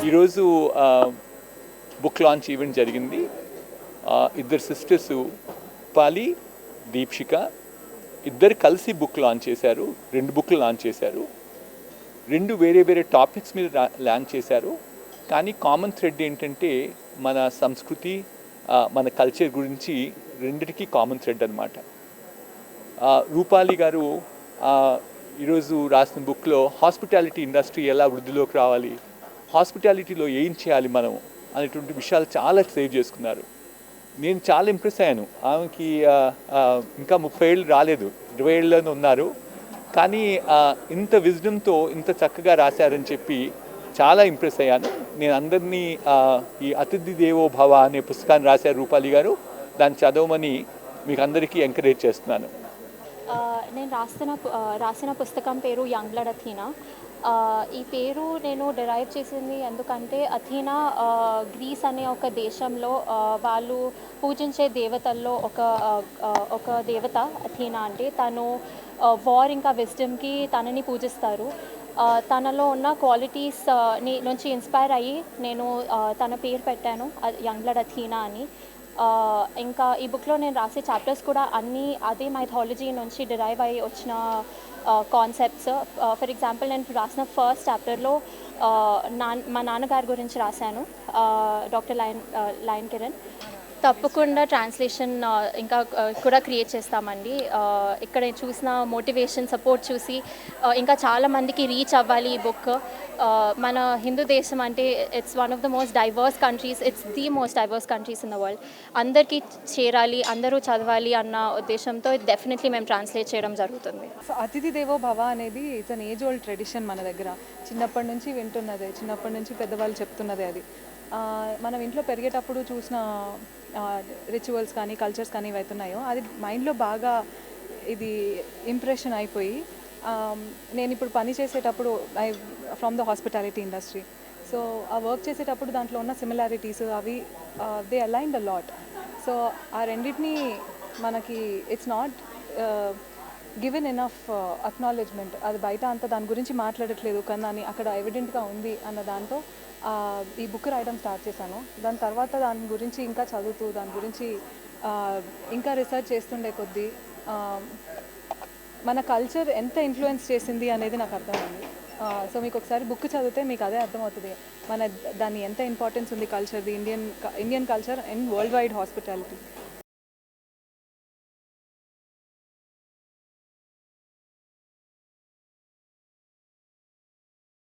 ఈరోజు book launch event జరిగింది. ఇద్దరు సిస్టర్స్ పాలి, దీప్షిక ఇద్దరు కలిసి బుక్ లాంచ్ చేశారు. 2 బుక్లు లాంచ్ చేశారు. 2 వేరే వేరే టాపిక్స్ మీద లాంచ్ చేశారు. కానీ కామన్ థ్రెడ్ ఏంటంటే మన సంస్కృతి, మన కల్చర్ గురించి రెండిటికి కామన్ థ్రెడ్ అనమాట. రూపాలి గారు ఈరోజు రాసిన బుక్లో హాస్పిటాలిటీ ఇండస్ట్రీ ఎలా వృద్ధిలోకి రావాలి, హాస్పిటాలిటీలో ఏం చేయాలి మనం అనేటువంటి విషయాలు చాలా సేవ్ చేసుకున్నారు. నేను చాలా ఇంప్రెస్ అయ్యాను. ఆమెకి ఇంకా 30 ఏళ్ళు రాలేదు, 20 ఏళ్ళలోనే ఉన్నారు. కానీ ఇంత విజ్డమ్తో ఇంత చక్కగా రాశారని చెప్పి చాలా ఇంప్రెస్ అయ్యాను. నేను అందరినీ ఈ అతిథి దేవో భవ అనే పుస్తకాన్ని రాశారు రూపాలి గారు, దాన్ని చదవమని మీకు అందరికీ ఎంకరేజ్ చేస్తున్నాను. నేను రాసిన పుస్తకం పేరు యంగ్ బ్లడ్ అథీనా. ఈ పేరు నేను డిరైవ్ చేసింది ఎందుకంటే అథీనా గ్రీస్ అనే ఒక దేశంలో వాళ్ళు పూజించే దేవతల్లో ఒక దేవత అథీనా. అంటే తను వార్ ఇంకా విజ్డమ్కి తనని పూజిస్తారు. తనలో ఉన్న క్వాలిటీస్ నుంచి ఇన్స్పైర్ అయ్యి నేను తన పేరు పెట్టాను యంగ్ బ్లడ్ అథీనా అని. ఇంకా ఈ బుక్లో నేను రాసే చాప్టర్స్ కూడా అన్నీ అదే మైథాలజీ నుంచి డిరైవ్ అయ్యి వచ్చిన కాన్సెప్ట్స్. ఫర్ ఎగ్జాంపుల్ నేను రాసిన ఫస్ట్ చాప్టర్లో మా నాన్నగారి గురించి రాశాను, డాక్టర్ లయన్ కిరణ్. తప్పకుండా ట్రాన్స్లేషన్ ఇంకా కూడా క్రియేట్ చేస్తామండి. ఇక్కడ చూసిన మోటివేషన్, సపోర్ట్ చూసి ఇంకా చాలామందికి రీచ్ అవ్వాలి ఈ బుక్. మన హిందూ దేశం అంటే it's one of the most divorce countries, it's the most divorce countries in the world. అందరికీ చేరాలి, అందరూ చదవాలి అన్న ఉద్దేశంతో డెఫినెట్లీ మేము ట్రాన్స్లేట్ చేయడం జరుగుతుంది. అతిథి దేవో భవ అనేది it's an age old tradition మన దగ్గర. చిన్నప్పటి నుంచి వింటున్నదే, చిన్నప్పటి నుంచి పెద్దవాళ్ళు చెప్తున్నదే అది. మనం ఇంట్లో పెరిగేటప్పుడు చూసిన రిచువల్స్ కానీ కల్చర్స్ కానీ ఇవైతున్నాయో అది మైండ్లో బాగా ఇది ఇంప్రెషన్ అయిపోయి, నేను ఇప్పుడు పని చేసేటప్పుడు from the hospitality industry, so ఆ వర్క్ చేసేటప్పుడు దాంట్లో ఉన్న సిమిలారిటీస్ అవి they align the lot. So ఆ రెండింటినీ మనకి it's not given enough acknowledgement. అది బయట అంతా దాని గురించి మాట్లాడట్లేదు, కానీ దాన్ని అక్కడ ఎవిడెంట్గా ఉంది అన్న దాంతో ఈ బుక్ రాయడం స్టార్ట్ చేశాను. దాని తర్వాత దాని గురించి ఇంకా చదువుతూ దాని గురించి ఇంకా రీసెర్చ్ చేస్తుండే కొద్దీ మన కల్చర్ ఎంత ఇన్ఫ్లుయెన్స్ చేసింది అనేది నాకు అర్థమైంది. సో మీకు ఒకసారి బుక్ చదివితే మీకు అదే అర్థమవుతుంది దాన్ని ఎంత ఇంపార్టెన్స్ ఉంది కల్చర్ది, Indian culture and world wide hospitality.